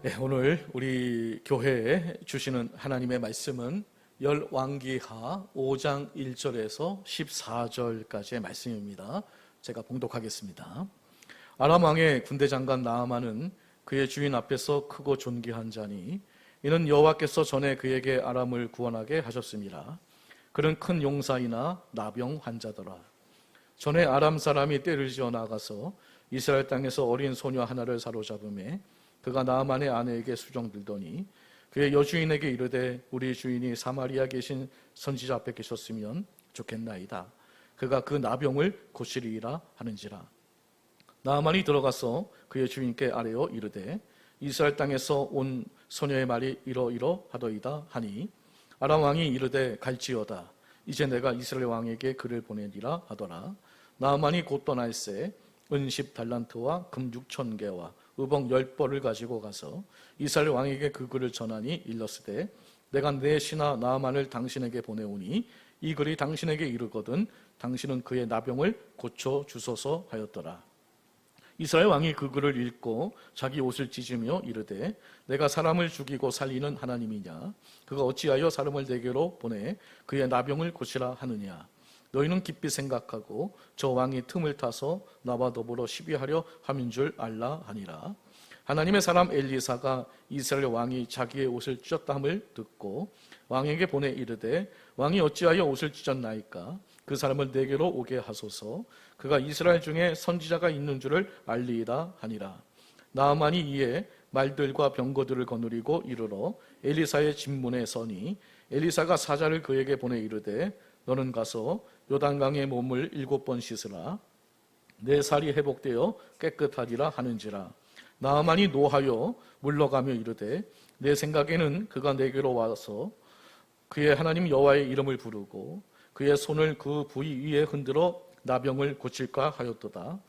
네, 오늘 우리 교회에 주시는 하나님의 말씀은 열왕기하 5장 1절에서 14절까지의 말씀입니다. 제가 봉독하겠습니다. 아람 왕의 군대 장관 나아만은 그의 주인 앞에서 크고 존귀한 자니 이는 여호와께서 전에 그에게 아람을 구원하게 하셨습니다. 그는 큰 용사이나 나병 환자더라. 전에 아람 사람이 떼를 지어 나가서 이스라엘 땅에서 어린 소녀 하나를 사로잡음에 그가 나아만의 아내에게 수정들더니 그의 여주인에게 이르되 우리 주인이 사마리아 계신 선지자 앞에 계셨으면 좋겠나이다. 그가 그 나병을 고치리이라 하는지라. 나아만이 들어가서 그의 주인께 아뢰어 이르되 이스라엘 땅에서 온 소녀의 말이 이러이러하더이다 하니 아람 왕이 이르되 갈지어다. 이제 내가 이스라엘 왕에게 그를 보내리라 하더라. 나아만이 곧 떠날새 은 10달란트와 금 6,000개와 의복 10벌을 가지고 가서 이스라엘 왕에게 그 글을 전하니 일렀으되 내가 내 신하 나아만을 당신에게 보내오니 이 글이 당신에게 이르거든 당신은 그의 나병을 고쳐 주소서 하였더라. 이스라엘 왕이 그 글을 읽고 자기 옷을 찢으며 이르되 내가 사람을 죽이고 살리는 하나님이냐? 그가 어찌하여 사람을 내게로 보내 그의 나병을 고치라 하느냐? 너희는 깊이 생각하고 저 왕이 틈을 타서 나와 더불어 시비하려 함인 줄 알라 하니라. 하나님의 사람 엘리사가 이스라엘 왕이 자기의 옷을 찢었다 함을 듣고 왕에게 보내 이르되 왕이 어찌하여 옷을 찢었나이까? 그 사람을 내게로 오게 하소서. 그가 이스라엘 중에 선지자가 있는 줄을 알리이다 하니라. 나아만이 이에 말들과 병거들을 거느리고 이르러 엘리사의 집문에 서니 엘리사가 사자를 그에게 보내 이르되 너는 가서 요단강에 몸을 7번 씻으라. 내 살이 회복되어 깨끗하리라 하는지라. 나아만이 노하여 물러가며 이르되 내 생각에는 그가 내게로 와서 그의 하나님 여호와의 이름을 부르고 그의 손을 그 부위 위에 흔들어 나병을 고칠까 하였도다.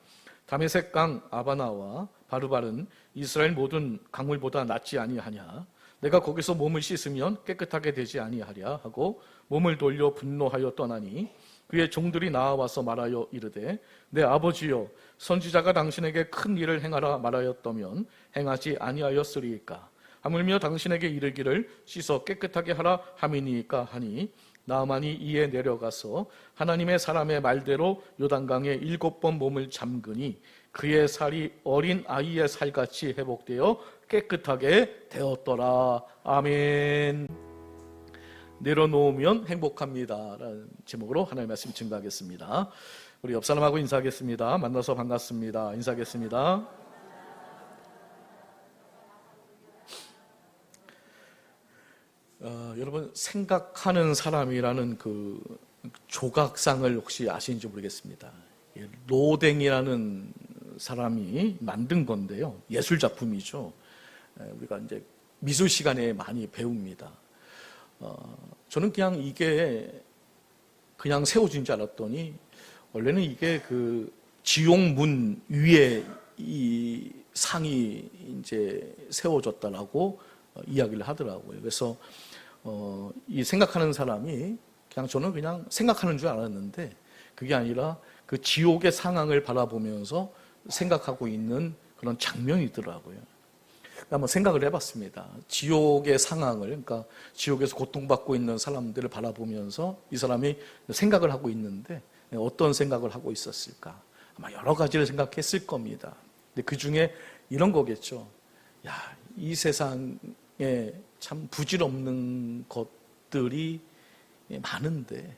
다메섹 강 아바나와 바르발은 이스라엘 모든 강물보다 낫지 아니하냐? 내가 거기서 몸을 씻으면 깨끗하게 되지 아니하랴 하고 몸을 돌려 분노하여 떠나니 그의 종들이 나와서 말하여 이르되 내 아버지여 선지자가 당신에게 큰 일을 행하라 말하였다면 행하지 아니하였으리이까? 하물며 당신에게 이르기를 씻어 깨끗하게 하라 함이니이까 하니 나아만이 이에 내려가서 하나님의 사람의 말대로 요단강에 7번 몸을 잠그니 그의 살이 어린 아이의 살같이 회복되어 깨끗하게 되었더라. 아멘. 내려놓으면 행복합니다 라는 제목으로 하나님의 말씀 증거하겠습니다. 우리 옆 사람하고 인사하겠습니다. 만나서 반갑습니다. 인사하겠습니다. 여러분 생각하는 사람이라는 그 조각상을 혹시 아시는지 모르겠습니다. 로댕이라는 사람이 만든 건데요. 예술 작품이죠. 우리가 이제 미술 시간에 많이 배웁니다. 저는 그냥 이게 그냥 세워진 줄 알았더니 원래는 이게 그 지옥문 위에 이 상이 이제 세워졌다라고 이야기를 하더라고요. 그래서 이 생각하는 사람이 그냥 저는 그냥 생각하는 줄 알았는데 그게 아니라 그 지옥의 상황을 바라보면서 생각하고 있는 그런 장면이더라고요. 한번 생각을 해봤습니다. 지옥의 상황을, 그러니까 지옥에서 고통받고 있는 사람들을 바라보면서 이 사람이 생각을 하고 있는데 어떤 생각을 하고 있었을까? 아마 여러 가지를 생각했을 겁니다. 근데 그 중에 이런 거겠죠. 야, 이 세상에 참 부질없는 것들이 많은데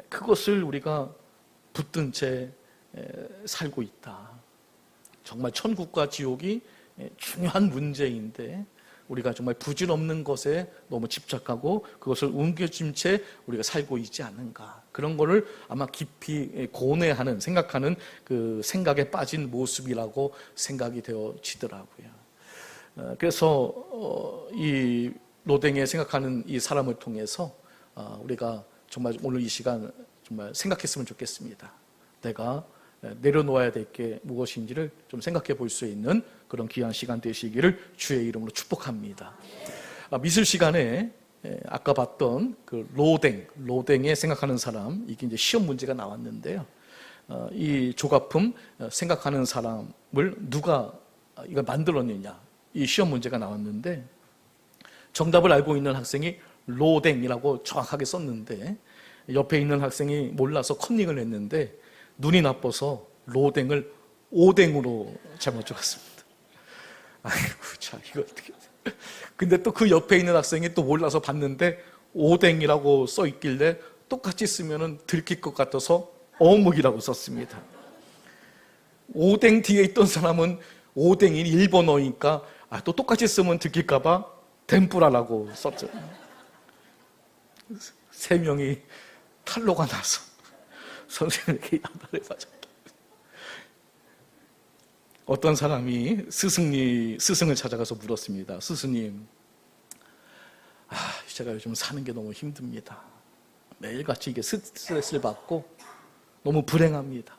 그것을 우리가 붙든 채 살고 있다. 정말 천국과 지옥이 중요한 문제인데 우리가 정말 부질없는 것에 너무 집착하고 그것을 옮겨진 채 우리가 살고 있지 않는가. 그런 거를 아마 깊이 고뇌하는, 생각하는 그 생각에 빠진 모습이라고 생각이 되어지더라고요. 그래서 이 로댕에 생각하는 이 사람을 통해서 우리가 정말 오늘 이 시간 정말 생각했으면 좋겠습니다. 내가 내려놓아야 될 게 무엇인지를 좀 생각해 볼 수 있는 그런 귀한 시간 되시기를 주의 이름으로 축복합니다. 미술 시간에 아까 봤던 그 로댕에 생각하는 사람, 이게 이제 시험 문제가 나왔는데요. 이 조각품 생각하는 사람을 누가 이걸 만들었느냐? 이 시험 문제가 나왔는데 정답을 알고 있는 학생이 로댕이라고 정확하게 썼는데 옆에 있는 학생이 몰라서 컨닝을 했는데 눈이 나빠서 로댕을 오댕으로 잘못 적었습니다. 아이고, 자, 이거 어떻게. 근데 또 그 옆에 있는 학생이 또 몰라서 봤는데 오댕이라고 써 있길래 똑같이 쓰면은 들킬 것 같아서 어묵이라고 썼습니다. 오댕 뒤에 있던 사람은 오댕이 일본어니까 또 똑같이 쓰면 들킬까봐 덴뿌라라고 썼죠. 세 명이 탈로가 나서 선생님에게 야단을 맞았다. 어떤 사람이 스승을 찾아가서 물었습니다. 스승님, 제가 요즘 사는 게 너무 힘듭니다. 매일같이 이게 스트레스를 받고 너무 불행합니다.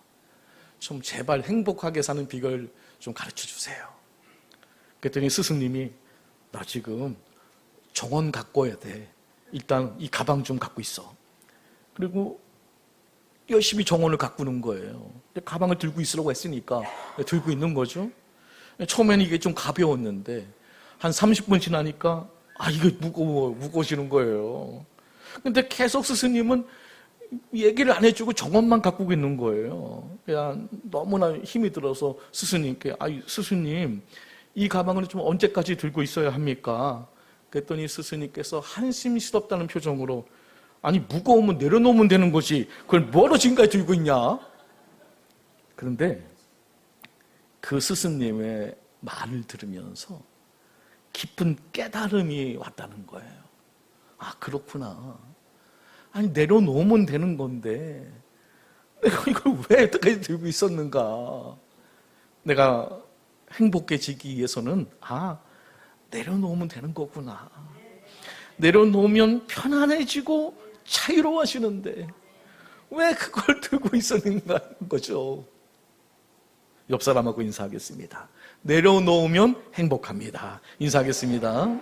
좀 제발 행복하게 사는 비결 좀 가르쳐 주세요. 그랬더니 스승님이 나 지금 정원 갖고 와야 돼. 일단 이 가방 좀 갖고 있어. 그리고 열심히 정원을 가꾸는 거예요. 가방을 들고 있으라고 했으니까 들고 있는 거죠. 처음에는 이게 좀 가벼웠는데 한 30분 지나니까 이거 무거워지는 거예요. 근데 계속 스승님은 얘기를 안 해주고 정원만 가꾸고 있는 거예요. 그냥 너무나 힘이 들어서 스승님께 스승님, 이 가방을 좀 언제까지 들고 있어야 합니까? 그랬더니 스승님께서 한심스럽다는 표정으로 무거우면 내려놓으면 되는 거지 그걸 뭐로 지금까지 들고 있냐? 그런데 그 스승님의 말을 들으면서 깊은 깨달음이 왔다는 거예요. 그렇구나. 내려놓으면 되는 건데 내가 이걸 왜 여태까지 들고 있었는가? 내가 행복해지기 위해서는 내려놓으면 되는 거구나. 내려놓으면 편안해지고 자유로워지는데 왜 그걸 들고 있었는가 하는 거죠. 옆 사람하고 인사하겠습니다. 내려놓으면 행복합니다. 인사하겠습니다.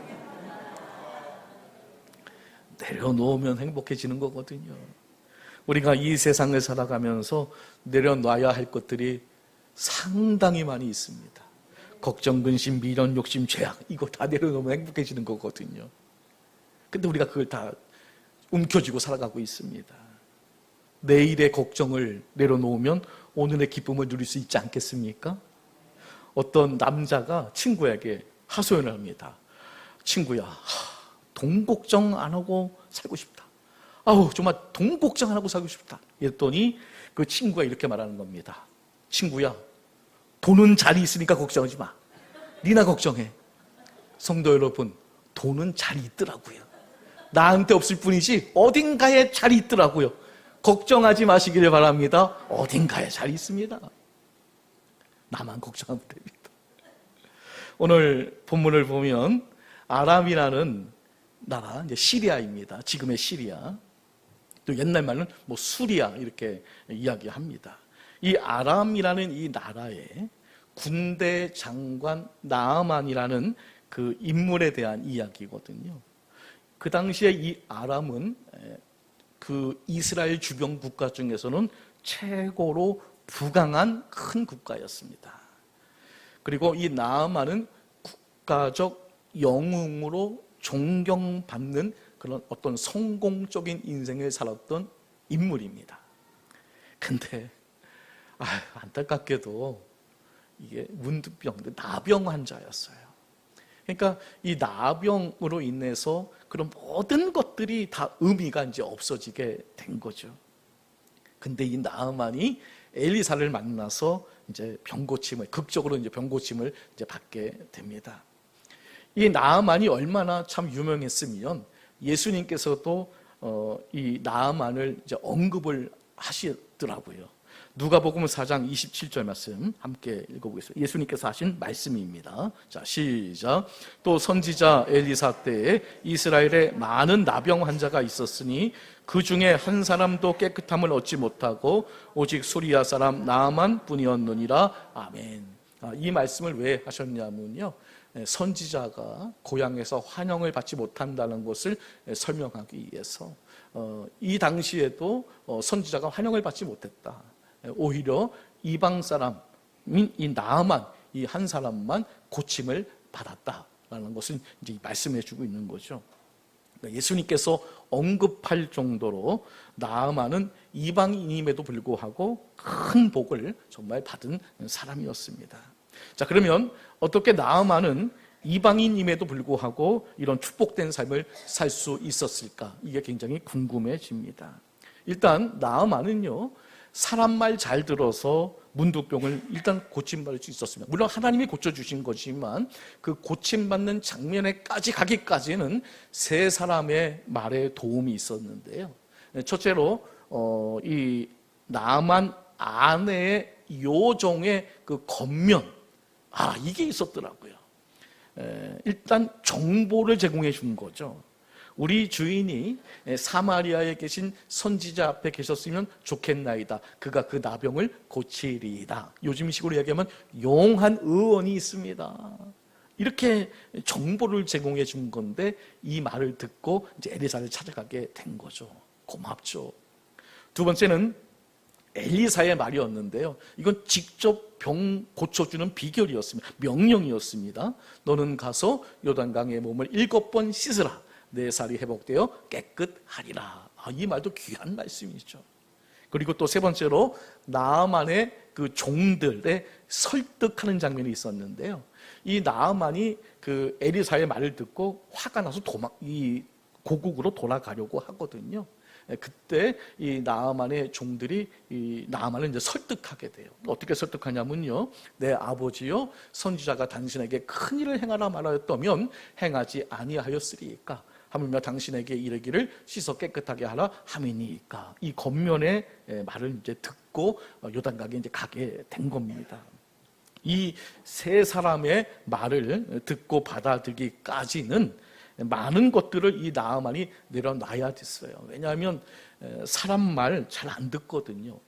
내려놓으면 행복해지는 거거든요. 우리가 이 세상을 살아가면서 내려놔야 할 것들이 상당히 많이 있습니다. 걱정, 근심, 미련, 욕심, 죄악, 이거 다 내려놓으면 행복해지는 거거든요. 근데 우리가 그걸 다 움켜쥐고 살아가고 있습니다. 내일의 걱정을 내려놓으면 오늘의 기쁨을 누릴 수 있지 않겠습니까? 어떤 남자가 친구에게 하소연을 합니다. 친구야, 돈 걱정 안 하고 살고 싶다. 정말 돈 걱정 안 하고 살고 싶다. 이랬더니 그 친구가 이렇게 말하는 겁니다. 친구야, 돈은 잘 있으니까 걱정하지 마. 니나 걱정해. 성도 여러분, 돈은 잘 있더라고요. 나한테 없을 뿐이지 어딘가에 잘 있더라고요. 걱정하지 마시기를 바랍니다. 어딘가에 잘 있습니다. 나만 걱정하면 됩니다. 오늘 본문을 보면 아람이라는 나라, 이제 시리아입니다. 지금의 시리아. 또 옛날 말은 수리아 이렇게 이야기합니다. 이 아람이라는 이 나라의 군대 장관 나아만이라는 그 인물에 대한 이야기거든요. 그 당시에 이 아람은 그 이스라엘 주변 국가 중에서는 최고로 부강한 큰 국가였습니다. 그리고 이 나아만은 국가적 영웅으로 존경받는 그런 어떤 성공적인 인생을 살았던 인물입니다. 근데 안타깝게도 이게 문득병, 나병 환자였어요. 그러니까 이 나병으로 인해서 그런 모든 것들이 다 의미가 이제 없어지게 된 거죠. 근데 이 나아만이 엘리사를 만나서 이제 극적으로 이제 병고침을 이제 받게 됩니다. 이 나아만이 얼마나 참 유명했으면 예수님께서도 이 나아만을 이제 언급을 하시더라고요. 누가복음 4장 27절 말씀 함께 읽어보겠습니다. 예수님께서 하신 말씀입니다. 자, 시작. 또 선지자 엘리사 때에 이스라엘에 많은 나병 환자가 있었으니 그 중에 한 사람도 깨끗함을 얻지 못하고 오직 수리아 사람 나아만 뿐이었느니라. 아멘. 이 말씀을 왜 하셨냐면요, 선지자가 고향에서 환영을 받지 못한다는 것을 설명하기 위해서 이 당시에도 선지자가 환영을 받지 못했다. 오히려 이방 사람인 이 나아만, 이 한 사람만 고침을 받았다라는 것을 이제 말씀해 주고 있는 거죠. 예수님께서 언급할 정도로 나아만은 이방인임에도 불구하고 큰 복을 정말 받은 사람이었습니다. 자, 그러면 어떻게 나아만은 이방인임에도 불구하고 이런 축복된 삶을 살 수 있었을까? 이게 굉장히 궁금해집니다. 일단 나아만은요, 사람 말 잘 들어서 문둥병을 일단 고침받을 수 있었습니다. 물론 하나님이 고쳐주신 거지만 그 고침받는 장면에까지 가기까지는 세 사람의 말에 도움이 있었는데요. 첫째로 이 나아만 아내의 요정의 그 겉면, 이게 있었더라고요. 일단 정보를 제공해 준 거죠. 우리 주인이 사마리아에 계신 선지자 앞에 계셨으면 좋겠나이다. 그가 그 나병을 고치리이다. 요즘식으로 얘기하면 용한 의원이 있습니다. 이렇게 정보를 제공해 준 건데 이 말을 듣고 이제 엘리사를 찾아가게 된 거죠. 고맙죠. 두 번째는 엘리사의 말이었는데요. 이건 직접 병 고쳐주는 비결이었습니다. 명령이었습니다. 너는 가서 요단강의 몸을 7번 씻으라. 내 살이 회복되어 깨끗하리라. 이 말도 귀한 말씀이죠. 그리고 또 세 번째로 나아만의 그 종들의 설득하는 장면이 있었는데요. 이 나아만이 그 엘리사의 말을 듣고 화가 나서 이 고국으로 돌아가려고 하거든요. 그때 이 나아만의 종들이 이 나아만을 이제 설득하게 돼요. 어떻게 설득하냐면요, 내 아버지요 선지자가 당신에게 큰 일을 행하라 말하였다면 행하지 아니하였으리이까 하물며 당신에게 이르기를 씻어 깨끗하게 하라 함이니까. 이 겉면의 말을 이제 듣고 요단강에 이제 가게 된 겁니다. 이 세 사람의 말을 듣고 받아들이기까지는 많은 것들을 이 나아만이 내려놔야 됐어요. 왜냐하면 사람 말 잘 안 듣거든요.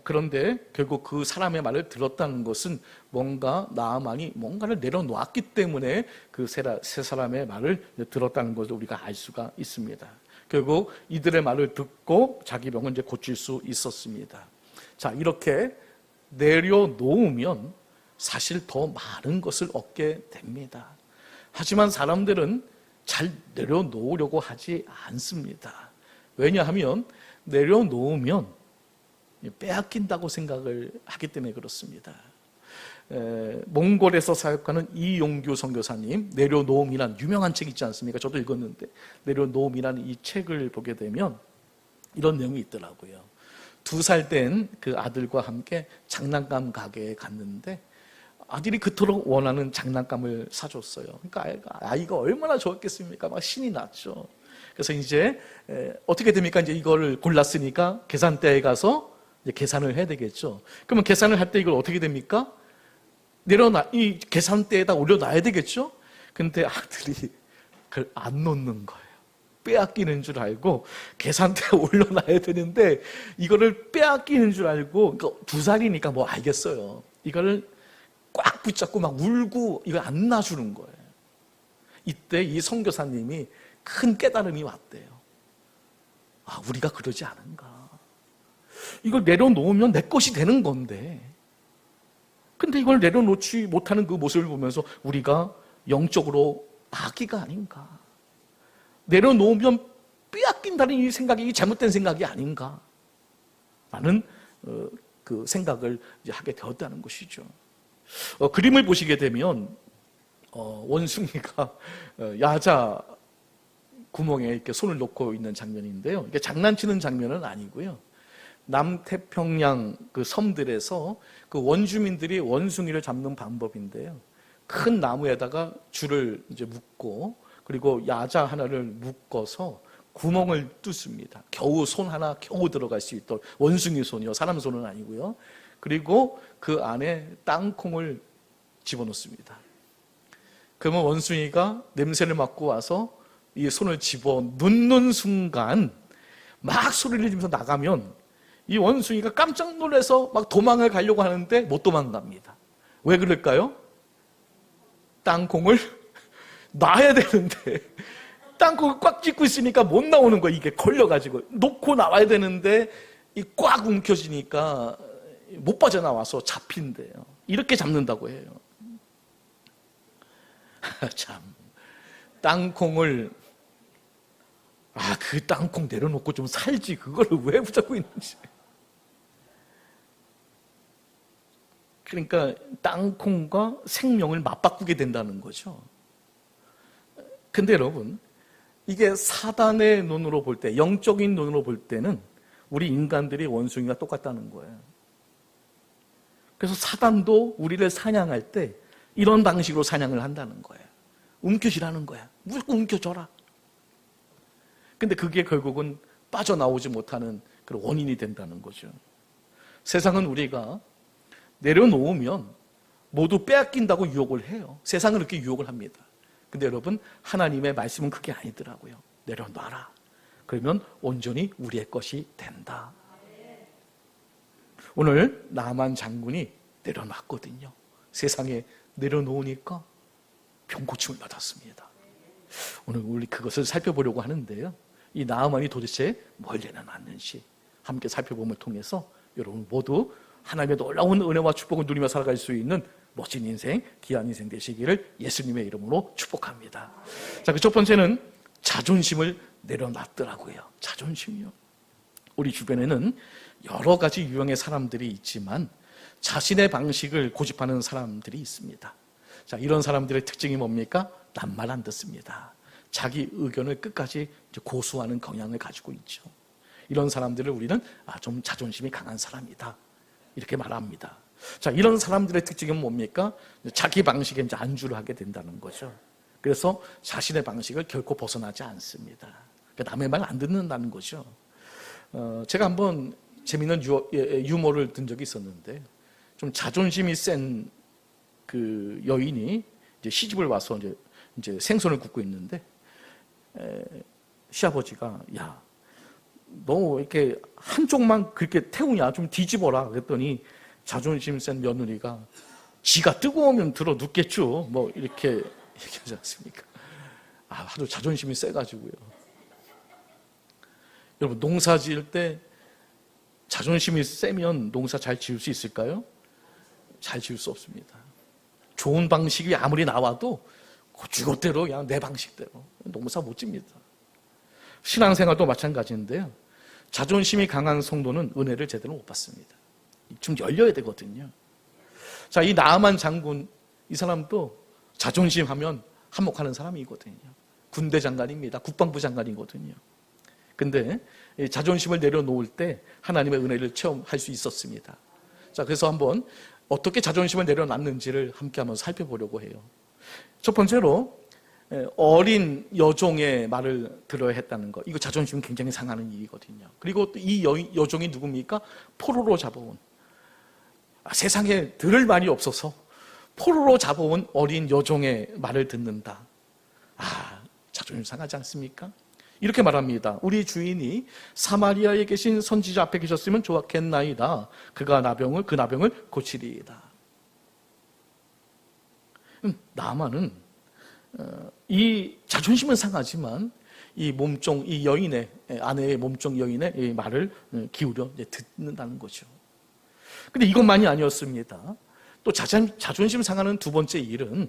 그런데 결국 그 사람의 말을 들었다는 것은 뭔가 나아만이 뭔가를 내려놓았기 때문에 그 세 사람의 말을 들었다는 것을 우리가 알 수가 있습니다. 결국 이들의 말을 듣고 자기 병을 이제 고칠 수 있었습니다. 자, 이렇게 내려놓으면 사실 더 많은 것을 얻게 됩니다. 하지만 사람들은 잘 내려놓으려고 하지 않습니다. 왜냐하면 내려놓으면 빼앗긴다고 생각을 하기 때문에 그렇습니다. 몽골에서 사역하는 이용규 선교사님 내려놓음이란 유명한 책 있지 않습니까? 저도 읽었는데 내려놓음이라는 이 책을 보게 되면 이런 내용이 있더라고요. 2살 된 그 아들과 함께 장난감 가게에 갔는데 아들이 그토록 원하는 장난감을 사줬어요. 그러니까 아이가 얼마나 좋았겠습니까? 막 신이 났죠. 그래서 이제 어떻게 됩니까? 이제 이걸 골랐으니까 계산대에 가서 이제 계산을 해야 되겠죠. 그러면 계산을 할 때 이걸 어떻게 됩니까? 이 계산대에다 올려놔야 되겠죠. 근데 아들이 그걸 안 놓는 거예요. 빼앗기는 줄 알고 계산대에 올려놔야 되는데 이거를 빼앗기는 줄 알고, 그러니까 2살이니까 뭐 알겠어요. 이거를 꽉 붙잡고 막 울고 이걸 안 놔주는 거예요. 이때 이 선교사님이 큰 깨달음이 왔대요. 우리가 그러지 않은가. 이걸 내려놓으면 내 것이 되는 건데, 근데 이걸 내려놓지 못하는 그 모습을 보면서 우리가 영적으로 아기가 아닌가. 내려놓으면 빼앗긴다는 이 생각이 잘못된 생각이 아닌가. 라는 그 생각을 이제 하게 되었다는 것이죠. 그림을 보시게 되면 원숭이가 야자 구멍에 이렇게 손을 놓고 있는 장면인데요. 이게 장난치는 장면은 아니고요. 남태평양 그 섬들에서 그 원주민들이 원숭이를 잡는 방법인데요. 큰 나무에다가 줄을 이제 묶고 그리고 야자 하나를 묶어서 구멍을 뚫습니다. 겨우 손 하나 겨우 들어갈 수 있도록. 원숭이 손이요, 사람 손은 아니고요. 그리고 그 안에 땅콩을 집어넣습니다. 그러면 원숭이가 냄새를 맡고 와서 이 손을 집어 넣는 순간 막 소리를 지면서 나가면 이 원숭이가 깜짝 놀라서 막 도망을 가려고 하는데 못 도망갑니다. 왜 그럴까요? 땅콩을 놔야 되는데 땅콩을 꽉 쥐고 있으니까 못 나오는 거예요. 이게 걸려가지고 놓고 나와야 되는데 이 꽉 움켜쥐니까 못 빠져나와서 잡힌대요. 이렇게 잡는다고 해요. 참, 땅콩을 그 땅콩 내려놓고 좀 살지 그거를 왜 붙잡고 있는지. 그러니까 땅콩과 생명을 맞바꾸게 된다는 거죠. 근데 여러분, 이게 사단의 눈으로 볼 때, 영적인 눈으로 볼 때는 우리 인간들이 원숭이가 똑같다는 거예요. 그래서 사단도 우리를 사냥할 때 이런 방식으로 사냥을 한다는 거예요. 움켜쥐라는 거야. 무조건 움켜줘라. 근데 그게 결국은 빠져나오지 못하는 그런 원인이 된다는 거죠. 세상은 우리가 내려놓으면 모두 빼앗긴다고 유혹을 해요. 세상은 그렇게 유혹을 합니다. 근데 여러분, 하나님의 말씀은 그게 아니더라고요. 내려놔라. 그러면 온전히 우리의 것이 된다. 오늘 나만 장군이 내려놨거든요. 세상에 내려놓으니까 병고침을 받았습니다. 오늘 우리 그것을 살펴보려고 하는데요. 이 나아만이 도대체 뭘 내려놨는지 함께 살펴봄을 통해서 여러분 모두 하나님의 놀라운 은혜와 축복을 누리며 살아갈 수 있는 멋진 인생, 귀한 인생 되시기를 예수님의 이름으로 축복합니다. 자, 그 첫 번째는 자존심을 내려놨더라고요. 자존심이요. 우리 주변에는 여러 가지 유형의 사람들이 있지만 자신의 방식을 고집하는 사람들이 있습니다. 자, 이런 사람들의 특징이 뭡니까? 남 말 안 듣습니다. 자기 의견을 끝까지 고수하는 경향을 가지고 있죠. 이런 사람들을 우리는 좀 자존심이 강한 사람이다, 이렇게 말합니다. 자, 이런 사람들의 특징은 뭡니까? 자기 방식에 이제 안주를 하게 된다는 거죠. 그래서 자신의 방식을 결코 벗어나지 않습니다. 그러니까 남의 말 안 듣는다는 거죠. 제가 한번 재미있는 유머를 든 적이 있었는데, 좀 자존심이 센 그 여인이 이제 시집을 와서 이제 생선을 굽고 있는데, 시아버지가 야, 너 이렇게 한쪽만 그렇게 태우냐, 좀 뒤집어라 그랬더니 자존심 센 며느리가 지가 뜨거우면 들어 눕겠죠, 뭐 이렇게 얘기하지 않습니까? 하도 자존심이 세가지고요. 여러분, 농사 지을 때 자존심이 세면 농사 잘 지을 수 있을까요? 잘 지을 수 없습니다. 좋은 방식이 아무리 나와도 그것대로 그냥 내 방식대로 농사 못 집니다. 신앙생활도 마찬가지인데요. 자존심이 강한 성도는 은혜를 제대로 못 받습니다. 좀 열려야 되거든요. 자, 이 나아만 장군, 이 사람도 자존심 하면 한몫하는 사람이거든요. 군대 장관입니다. 국방부 장관이거든요. 근데 자존심을 내려놓을 때 하나님의 은혜를 체험할 수 있었습니다. 자, 그래서 한번 어떻게 자존심을 내려놨는지를 함께 한번 살펴보려고 해요. 첫 번째로 어린 여종의 말을 들어야 했다는 거. 이거 자존심 굉장히 상하는 일이거든요. 그리고 또 이 여종이 누굽니까? 포로로 잡아온, 세상에 들을 말이 없어서 포로로 잡아온 어린 여종의 말을 듣는다. 자존심 상하지 않습니까? 이렇게 말합니다. 우리 주인이 사마리아에 계신 선지자 앞에 계셨으면 좋았겠나이다. 그가 그 나병을 고치리이다. 나만은 이 자존심은 상하지만 이 여인의, 아내의 몸종 여인의 이 말을 기울여 듣는다는 거죠. 근데 이것만이 아니었습니다. 또 자존심 상하는 두 번째 일은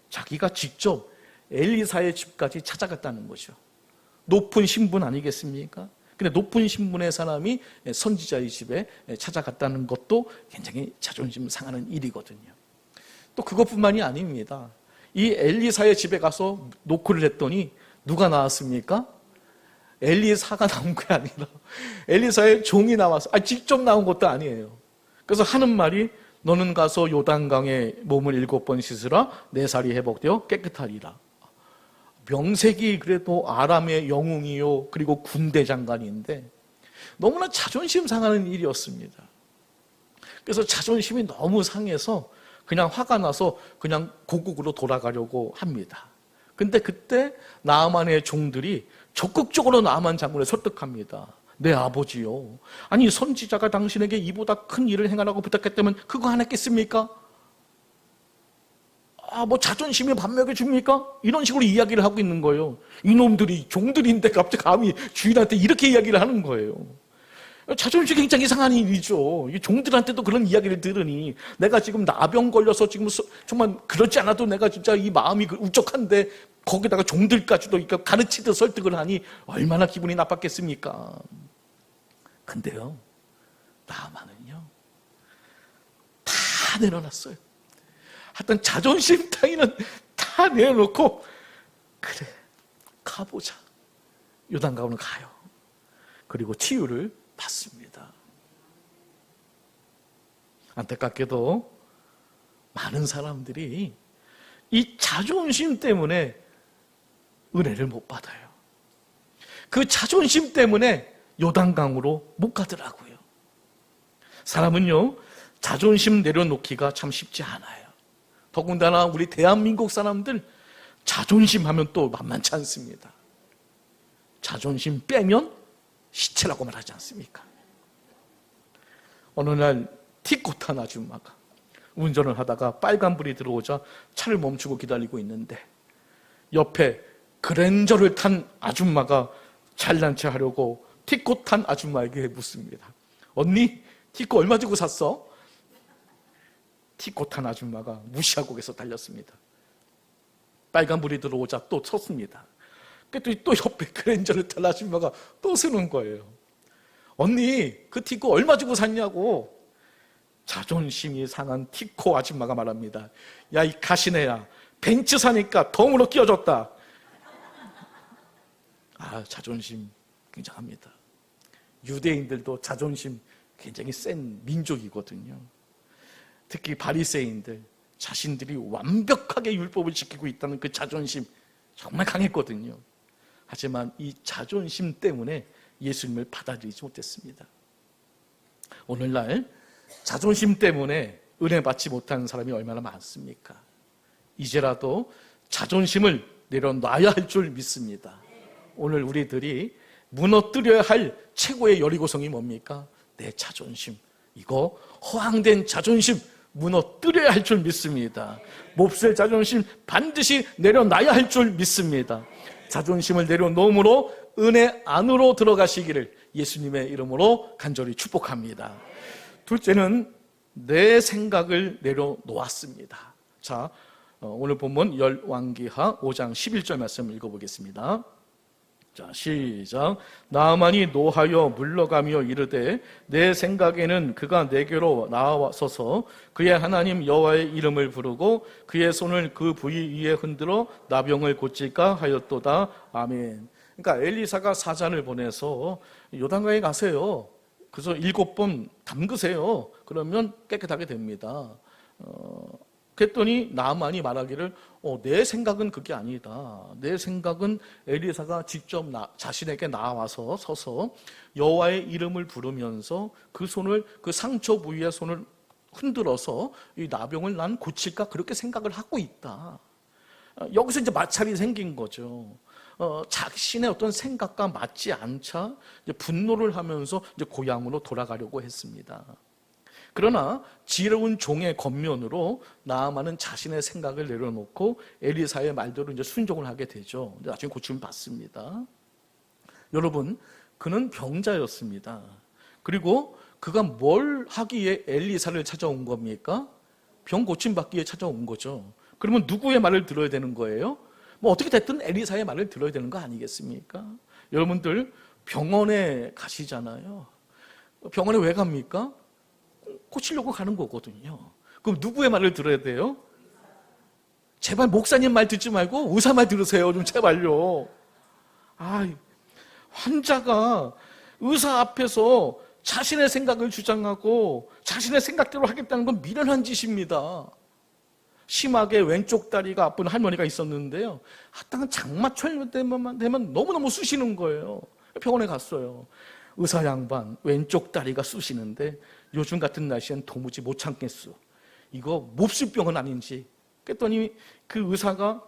자기가 직접 엘리사의 집까지 찾아갔다는 거죠. 높은 신분 아니겠습니까? 근데 높은 신분의 사람이 선지자의 집에 찾아갔다는 것도 굉장히 자존심 상하는 일이거든요. 또 그것뿐만이 아닙니다. 이 엘리사의 집에 가서 노크를 했더니 누가 나왔습니까? 엘리사가 나온 게 아니라 엘리사의 종이 나와서, 직접 나온 것도 아니에요. 그래서 하는 말이 너는 가서 요단강에 몸을 7번 씻으라, 내 살이 회복되어 깨끗하리라. 명색이 그래도 아람의 영웅이요, 그리고 군대 장관인데 너무나 자존심 상하는 일이었습니다. 그래서 자존심이 너무 상해서 그냥 화가 나서 그냥 고국으로 돌아가려고 합니다. 근데 그때 나아만의 종들이 적극적으로 나아만 장군을 설득합니다. 내 아버지요, 아니 선지자가 당신에게 이보다 큰 일을 행하라고 부탁했다면 그거 안 했겠습니까? 뭐 자존심에 밥 먹여줍니까? 이런 식으로 이야기를 하고 있는 거예요. 이놈들이 종들인데 갑자기 감히 주인한테 이렇게 이야기를 하는 거예요. 자존심이 굉장히 이상한 일이죠. 이 종들한테도 그런 이야기를 들으니 내가 지금 나병 걸려서 지금 정말 그렇지 않아도 내가 진짜 이 마음이 울적한데 거기다가 종들까지도 가르치듯 설득을 하니 얼마나 기분이 나빴겠습니까? 근데요, 나만은요 다 내려놨어요. 하여튼 자존심 따위는 다 내려놓고 그래 가보자. 요단강으로 가요. 그리고 치유를 받습니다. 안타깝게도 많은 사람들이 이 자존심 때문에 은혜를 못 받아요. 그 자존심 때문에 요단강으로 못 가더라고요. 사람은요 자존심 내려놓기가 참 쉽지 않아요. 더군다나 우리 대한민국 사람들 자존심 하면 또 만만치 않습니다. 자존심 빼면 시체라고 말하지 않습니까? 어느 날 티코 탄 아줌마가 운전을 하다가 빨간불이 들어오자 차를 멈추고 기다리고 있는데 옆에 그랜저를 탄 아줌마가 잘난 체 하려고 티코 탄 아줌마에게 묻습니다. 언니, 티코 얼마 주고 샀어? 티코 탄 아줌마가 무시하고 계속 달렸습니다. 빨간불이 들어오자 또 섰습니다. 그랬더니 또 옆에 그랜저를 탄 아줌마가 또 서는 거예요. 언니, 그 티코 얼마 주고 샀냐고. 자존심이 상한 티코 아줌마가 말합니다. 야, 이 가시네야, 벤츠 사니까 덤으로 끼워줬다. 아, 자존심 굉장합니다. 유대인들도 자존심 굉장히 센 민족이거든요. 특히 바리새인들, 자신들이 완벽하게 율법을 지키고 있다는 그 자존심 정말 강했거든요. 하지만 이 자존심 때문에 예수님을 받아들이지 못했습니다. 오늘날 자존심 때문에 은혜 받지 못하는 사람이 얼마나 많습니까? 이제라도 자존심을 내려놔야 할 줄 믿습니다. 오늘 우리들이 무너뜨려야 할 최고의 여리고성이 뭡니까? 내 자존심. 이거 허황된 자존심 무너뜨려야 할 줄 믿습니다. 몹쓸 자존심 반드시 내려놔야 할 줄 믿습니다. 자존심을 내려놓음으로 은혜 안으로 들어가시기를 예수님의 이름으로 간절히 축복합니다. 둘째는 내 생각을 내려놓았습니다. 자, 오늘 본문 열왕기하 5장 11절 말씀 읽어보겠습니다. 자, 시작. 나아만이 노하여 물러가며 이르되 내 생각에는 그가 내게로 나와서서 그의 하나님 여호와의 이름을 부르고 그의 손을 그 부위 위에 흔들어 나병을 고칠까 하였도다. 아멘. 그러니까 엘리사가 사자를 보내서 요단강에 가세요. 그래서 7번 담그세요. 그러면 깨끗하게 됩니다. 그랬더니 나아만이 말하기를 내 생각은 그게 아니다. 내 생각은 엘리사가 직접 자신에게 나와서 서서 여호와의 이름을 부르면서 그 손을 그 상처 부위에 손을 흔들어서 이 나병을 난 고칠까 그렇게 생각을 하고 있다. 여기서 이제 마찰이 생긴 거죠. 자신의 어떤 생각과 맞지 않자 이제 분노를 하면서 이제 고향으로 돌아가려고 했습니다. 그러나 지혜로운 종의 겉면으로 나아만은 자신의 생각을 내려놓고 엘리사의 말대로 이제 순종을 하게 되죠. 근데 나중에 고침을 받습니다. 여러분, 그는 병자였습니다. 그리고 그가 뭘 하기에 엘리사를 찾아온 겁니까? 병 고침 받기에 찾아온 거죠. 그러면 누구의 말을 들어야 되는 거예요? 뭐 어떻게 됐든 엘리사의 말을 들어야 되는 거 아니겠습니까? 여러분들 병원에 가시잖아요. 병원에 왜 갑니까? 고치려고 가는 거거든요. 그럼 누구의 말을 들어야 돼요? 제발 목사님 말 듣지 말고 의사 말 들으세요. 좀 제발요. 환자가 의사 앞에서 자신의 생각을 주장하고 자신의 생각대로 하겠다는 건 미련한 짓입니다. 심하게 왼쪽 다리가 아픈 할머니가 있었는데요. 하다가 장마철 되면 너무너무 쑤시는 거예요. 병원에 갔어요. 의사 양반 왼쪽 다리가 쑤시는데 요즘 같은 날씨엔 도무지 못 참겠어. 이거 몹쓸병은 아닌지. 그랬더니 그 의사가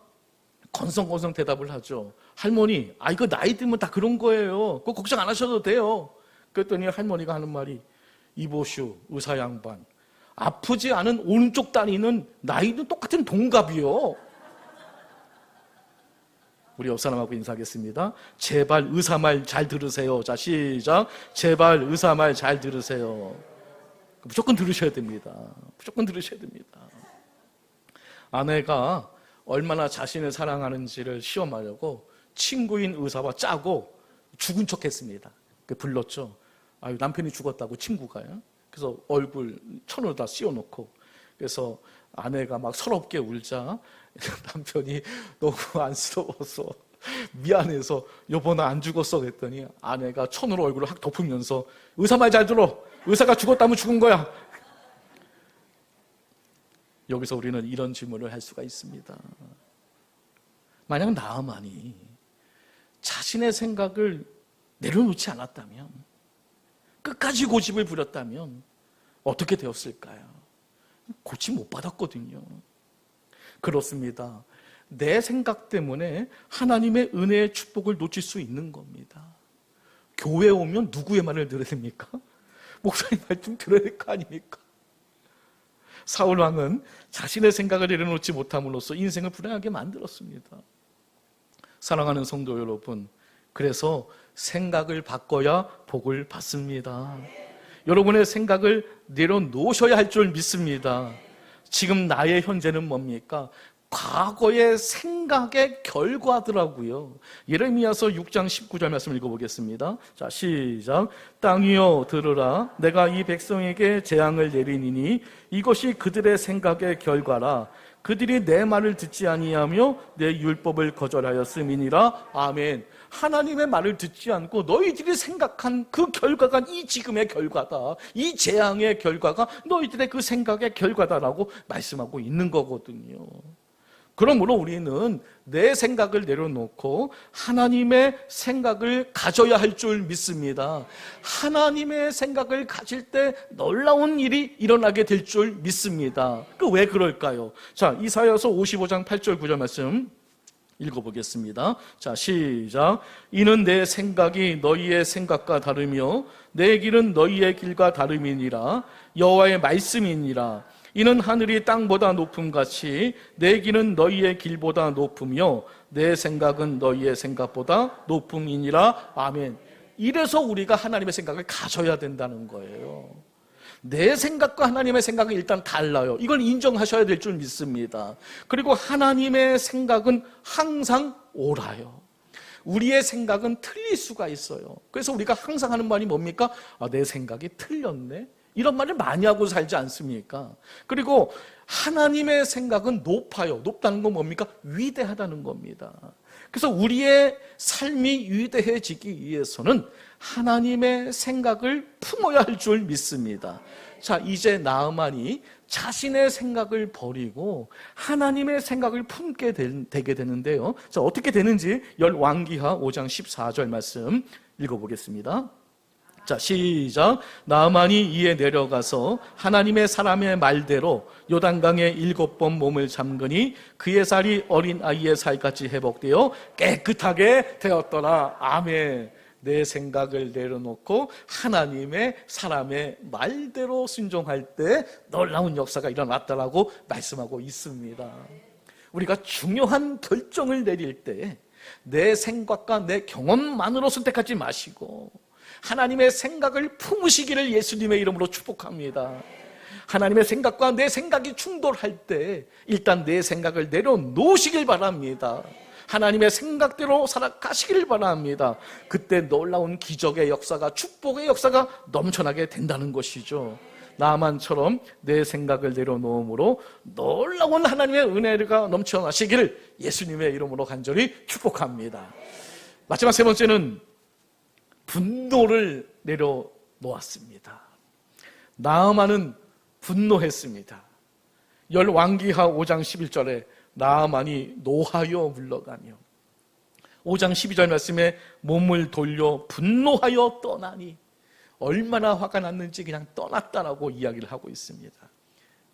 건성건성 대답을 하죠. 할머니, 이거 나이 들면 다 그런 거예요. 그거 걱정 안 하셔도 돼요. 그랬더니 할머니가 하는 말이, 이보슈 의사 양반, 아프지 않은 오른쪽 다리는 나이도 똑같은 동갑이요. 우리 옆 사람하고 인사하겠습니다. 제발 의사 말 잘 들으세요. 자, 시작. 제발 의사 말 잘 들으세요. 무조건 들으셔야 됩니다. 무조건 들으셔야 됩니다. 아내가 얼마나 자신을 사랑하는지를 시험하려고 친구인 의사와 짜고 죽은 척 했습니다. 불렀죠. 아유, 남편이 죽었다고 친구가요. 그래서 얼굴 천으로 다 씌워놓고, 그래서 아내가 막 서럽게 울자 남편이 너무 안쓰러워서 미안해서 여보 나 안 죽었어 그랬더니 아내가 천으로 얼굴을 확 덮으면서 의사 말 잘 들어. 의사가 죽었다면 죽은 거야. 여기서 우리는 이런 질문을 할 수가 있습니다. 만약 나아만이 자신의 생각을 내려놓지 않았다면, 끝까지 고집을 부렸다면 어떻게 되었을까요? 고집 못 받았거든요. 그렇습니다. 내 생각 때문에 하나님의 은혜의 축복을 놓칠 수 있는 겁니다. 교회에 오면 누구의 말을 들어야 됩니까? 목사님 말 좀 들어야 될 거 아닙니까? 사울 왕은 자신의 생각을 내려놓지 못함으로써 인생을 불행하게 만들었습니다. 사랑하는 성도 여러분, 그래서 생각을 바꿔야 복을 받습니다. 여러분의 생각을 내려놓으셔야 할 줄 믿습니다. 지금 나의 현재는 뭡니까? 과거의 생각의 결과더라고요. 예레미야서 6장 19절 말씀 읽어보겠습니다. 자, 시작. 땅이여 들으라. 내가 이 백성에게 재앙을 내리니니 이것이 그들의 생각의 결과라. 그들이 내 말을 듣지 아니하며 내 율법을 거절하였음이니라. 아멘. 하나님의 말을 듣지 않고 너희들이 생각한 그 결과가 이 지금의 결과다. 이 재앙의 결과가 너희들의 그 생각의 결과다라고 말씀하고 있는 거거든요. 그러므로 우리는 내 생각을 내려놓고 하나님의 생각을 가져야 할 줄 믿습니다. 하나님의 생각을 가질 때 놀라운 일이 일어나게 될 줄 믿습니다. 왜 그럴까요? 자, 이사야서 55장 8절 9절 말씀 읽어보겠습니다. 자, 시작. 이는 내 생각이 너희의 생각과 다르며 내 길은 너희의 길과 다름이니라. 여호와의 말씀이니라. 이는 하늘이 땅보다 높음같이 내 길은 너희의 길보다 높으며 내 생각은 너희의 생각보다 높음이니라. 아멘. 이래서 우리가 하나님의 생각을 가져야 된다는 거예요. 내 생각과 하나님의 생각은 일단 달라요. 이걸 인정하셔야 될 줄 믿습니다. 그리고 하나님의 생각은 항상 옳아요. 우리의 생각은 틀릴 수가 있어요. 그래서 우리가 항상 하는 말이 뭡니까? 내 생각이 틀렸네. 이런 말을 많이 하고 살지 않습니까? 그리고 하나님의 생각은 높아요. 높다는 건 뭡니까? 위대하다는 겁니다. 그래서 우리의 삶이 위대해지기 위해서는 하나님의 생각을 품어야 할 줄 믿습니다. 자, 이제 나아만이 자신의 생각을 버리고 하나님의 생각을 품게 되게 되는데요. 자, 어떻게 되는지 열왕기하 5장 14절 말씀 읽어보겠습니다. 자, 시작. 나아만이 이에 내려가서 하나님의 사람의 말대로 요단강에 7번 몸을 잠그니 그의 살이 어린 아이의 살같이 회복되어 깨끗하게 되었더라. 아멘. 내 생각을 내려놓고 하나님의 사람의 말대로 순종할 때 놀라운 역사가 일어났다라고 말씀하고 있습니다. 우리가 중요한 결정을 내릴 때 내 생각과 내 경험만으로 선택하지 마시고 하나님의 생각을 품으시기를 예수님의 이름으로 축복합니다. 하나님의 생각과 내 생각이 충돌할 때 일단 내 생각을 내려놓으시길 바랍니다. 하나님의 생각대로 살아가시기를 바랍니다. 그때 놀라운 기적의 역사가, 축복의 역사가 넘쳐나게 된다는 것이죠. 나만처럼 내 생각을 내려놓음으로 놀라운 하나님의 은혜가 넘쳐나시기를 예수님의 이름으로 간절히 축복합니다. 마지막 세 번째는 분노를 내려놓았습니다. 나아만은 분노했습니다. 열왕기하 5장 11절에 나아만이 노하여 물러가며 5장 12절 말씀에 몸을 돌려 분노하여 떠나니 얼마나 화가 났는지 그냥 떠났다라고 이야기를 하고 있습니다.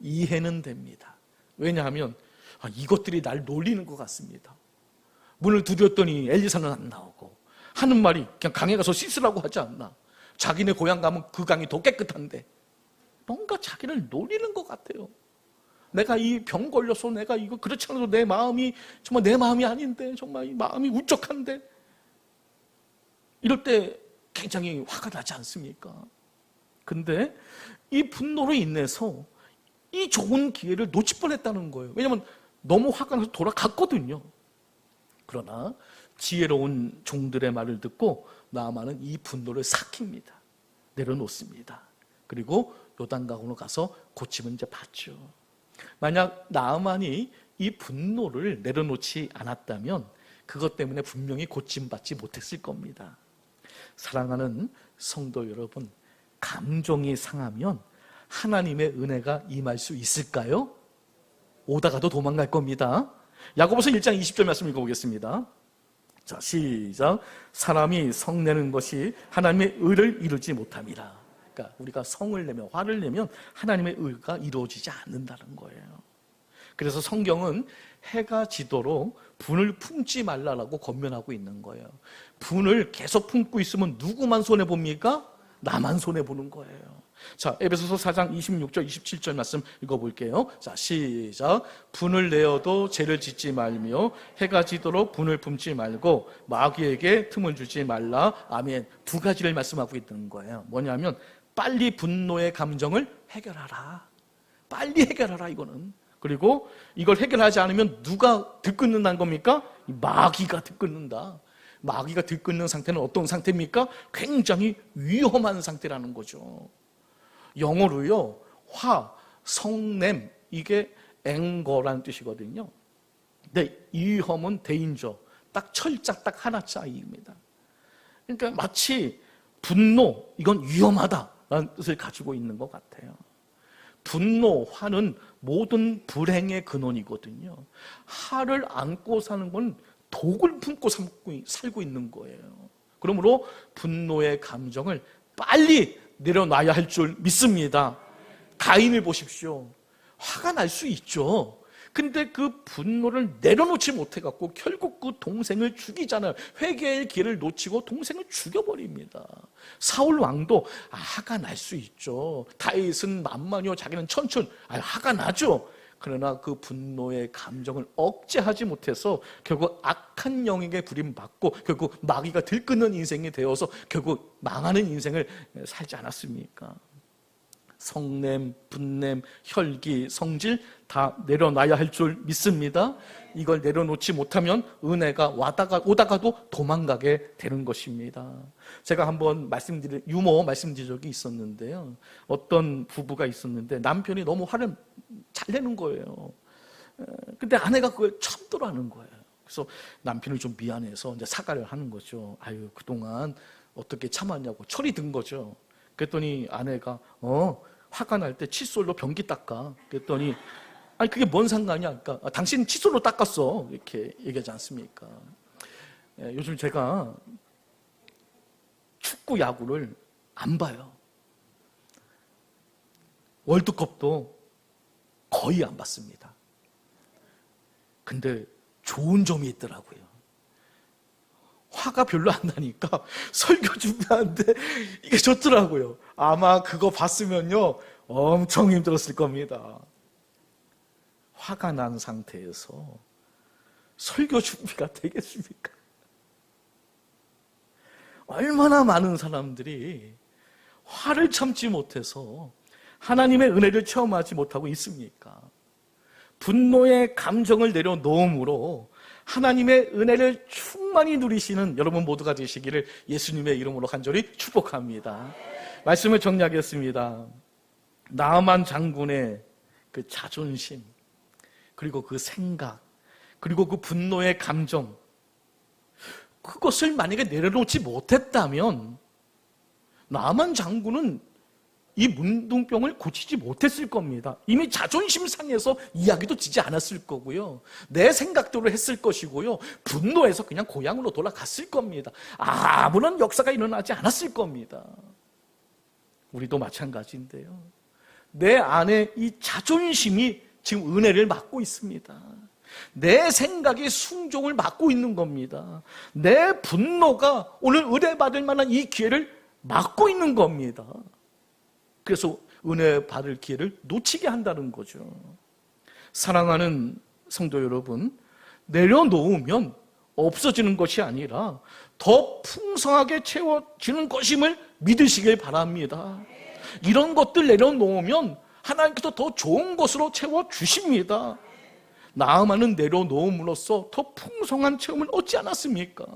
이해는 됩니다. 왜냐하면 이것들이 날 놀리는 것 같습니다. 문을 두드렸더니 엘리사는 안 나오고 하는 말이 그냥 강에 가서 씻으라고 하지 않나. 자기네 고향 가면 그 강이 더 깨끗한데 뭔가 자기를 놀리는 것 같아요. 내가 이 병 걸려서 내가 이거 그렇지 않아도 내 마음이 정말 내 마음이 아닌데 정말 이 마음이 울적한데 이럴 때 굉장히 화가 나지 않습니까? 근데 이 분노로 인해서 이 좋은 기회를 놓칠 뻔했다는 거예요. 왜냐하면 너무 화가 나서 돌아갔거든요. 그러나 지혜로운 종들의 말을 듣고 나아만은 이 분노를 삭힙니다. 내려놓습니다. 그리고 요단강으로 가서 고침을 이제 받죠. 만약 나아만이 이 분노를 내려놓지 않았다면 그것 때문에 분명히 고침받지 못했을 겁니다. 사랑하는 성도 여러분, 감정이 상하면 하나님의 은혜가 임할 수 있을까요? 오다가도 도망갈 겁니다. 야고보서 1장 20절 말씀 읽어보겠습니다. 자, 시작. 사람이 성내는 것이 하나님의 의를 이루지 못함이라. 그러니까 우리가 성을 내면, 화를 내면 하나님의 의가 이루어지지 않는다는 거예요. 그래서 성경은 해가 지도록 분을 품지 말라라고 권면하고 있는 거예요. 분을 계속 품고 있으면 누구만 손해봅니까? 나만 손해보는 거예요. 자, 에베소서 4장 26절 27절 말씀 읽어볼게요. 자, 시작. 분을 내어도 죄를 짓지 말며 해가 지도록 분을 품지 말고 마귀에게 틈을 주지 말라. 아멘. 두 가지를 말씀하고 있는 거예요. 뭐냐면 빨리 분노의 감정을 해결하라. 빨리 해결하라 이거는. 그리고 이걸 해결하지 않으면 누가 들끓는다는 겁니까? 마귀가 들끓는다. 마귀가 들끓는 상태는 어떤 상태입니까? 굉장히 위험한 상태라는 거죠. 영어로요, 화, 성냄, 이게 앵거라는 뜻이거든요. 근데 위험은 danger, 딱 철자 딱 하나 짜입니다. 그러니까 마치 분노, 이건 위험하다라는 뜻을 가지고 있는 것 같아요. 분노, 화는 모든 불행의 근원이거든요. 화를 안고 사는 건 독을 품고 살고 있는 거예요. 그러므로 분노의 감정을 빨리 내려놔야 할 줄 믿습니다. 가인을 보십시오. 화가 날 수 있죠. 근데 그 분노를 내려놓지 못해갖고 결국 그 동생을 죽이잖아요. 회개의 기회를 놓치고 동생을 죽여버립니다. 사울 왕도 화가 날 수 있죠. 다윗은 만만이요 자기는 천천. 화가 나죠. 그러나 그 분노의 감정을 억제하지 못해서 결국 악한 영에게 부림받고 결국 마귀가 들끓는 인생이 되어서 결국 망하는 인생을 살지 않았습니까? 성냄, 분냄, 혈기, 성질 다 내려놔야 할 줄 믿습니다. 이걸 내려놓지 못하면 은혜가 오다가도 도망가게 되는 것입니다. 제가 한번 유머 말씀드린 적이 있었는데요. 어떤 부부가 있었는데 남편이 너무 화를 잘 내는 거예요. 근데 아내가 그걸 참더라는 거예요. 그래서 남편이 좀 미안해서 이제 사과를 하는 거죠. 아유, 그동안 어떻게 참았냐고 철이 든 거죠. 그랬더니 아내가 화가 날 때 칫솔로 변기 닦아. 그랬더니 아니 그게 뭔 상관이야? 그러니까 당신 칫솔로 닦았어. 이렇게 얘기하지 않습니까? 요즘 제가 축구 야구를 안 봐요. 월드컵도 거의 안 봤습니다. 근데 좋은 점이 있더라고요. 화가 별로 안 나니까 설교 준비하는데 이게 좋더라고요. 아마 그거 봤으면요 엄청 힘들었을 겁니다. 화가 난 상태에서 설교 준비가 되겠습니까? 얼마나 많은 사람들이 화를 참지 못해서 하나님의 은혜를 체험하지 못하고 있습니까? 분노의 감정을 내려놓음으로 하나님의 은혜를 충만히 누리시는 여러분 모두가 되시기를 예수님의 이름으로 간절히 축복합니다. 말씀을 정리하겠습니다. 나아만 장군의 그 자존심, 그리고 그 생각, 그리고 그 분노의 감정, 그것을 만약에 내려놓지 못했다면 나아만 장군은 이 문둥병을 고치지 못했을 겁니다. 이미 자존심 상해서 이야기도 지지 않았을 거고요. 내 생각대로 했을 것이고요. 분노해서 그냥 고향으로 돌아갔을 겁니다. 아무런 역사가 일어나지 않았을 겁니다. 우리도 마찬가지인데요. 내 안에 이 자존심이 지금 은혜를 막고 있습니다. 내 생각이 순종을 막고 있는 겁니다. 내 분노가 오늘 은혜 받을 만한 이 기회를 막고 있는 겁니다. 그래서 은혜 받을 기회를 놓치게 한다는 거죠. 사랑하는 성도 여러분, 내려놓으면 없어지는 것이 아니라 더 풍성하게 채워지는 것임을 믿으시길 바랍니다. 이런 것들 내려놓으면 하나님께서 더 좋은 것으로 채워주십니다. 나아만은 내려놓음으로써 더 풍성한 체험을 얻지 않았습니까?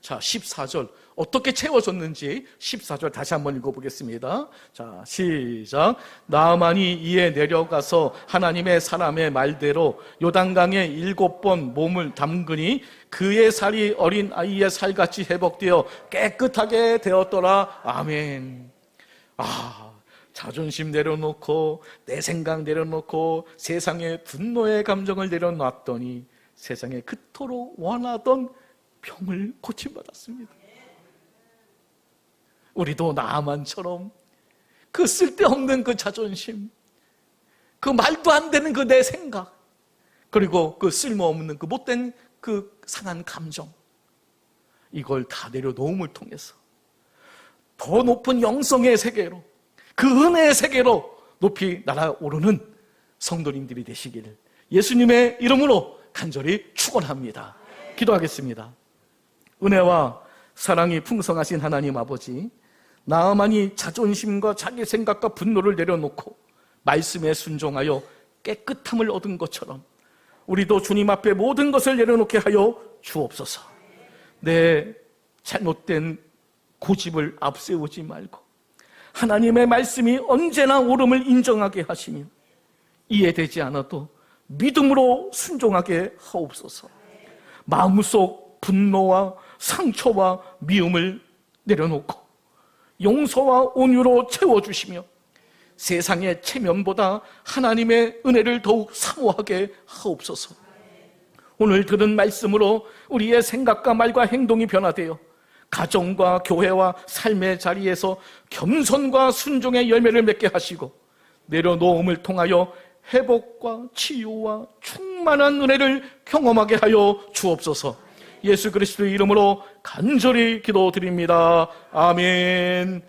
자, 14절 어떻게 채워졌는지 14절 다시 한번 읽어보겠습니다. 자, 시작. 나아만이 이에 내려가서 하나님의 사람의 말대로 요단강에 7번 몸을 담그니 그의 살이 어린 아이의 살같이 회복되어 깨끗하게 되었더라. 아멘. 자존심 내려놓고 내 생각 내려놓고 세상의 분노의 감정을 내려놨더니 세상에 그토록 원하던 병을 고침받았습니다. 우리도 나아만처럼 그 쓸데없는 그 자존심, 그 말도 안 되는 그 내 생각, 그리고 그 쓸모없는 그 못된 그 상한 감정, 이걸 다 내려놓음을 통해서 더 높은 영성의 세계로, 그 은혜의 세계로 높이 날아오르는 성도님들이 되시기를 예수님의 이름으로 간절히 축원합니다. 기도하겠습니다. 은혜와 사랑이 풍성하신 하나님 아버지, 나아만이 자존심과 자기 생각과 분노를 내려놓고 말씀에 순종하여 깨끗함을 얻은 것처럼 우리도 주님 앞에 모든 것을 내려놓게 하여 주옵소서. 내 잘못된 고집을 앞세우지 말고 하나님의 말씀이 언제나 옳음을 인정하게 하시며 이해되지 않아도 믿음으로 순종하게 하옵소서. 마음속 분노와 상처와 미움을 내려놓고 용서와 온유로 채워주시며 세상의 체면보다 하나님의 은혜를 더욱 사모하게 하옵소서. 오늘 들은 말씀으로 우리의 생각과 말과 행동이 변화되어 가정과 교회와 삶의 자리에서 겸손과 순종의 열매를 맺게 하시고 내려놓음을 통하여 회복과 치유와 충만한 은혜를 경험하게 하여 주옵소서. 예수 그리스도의 이름으로 간절히 기도드립니다. 아멘.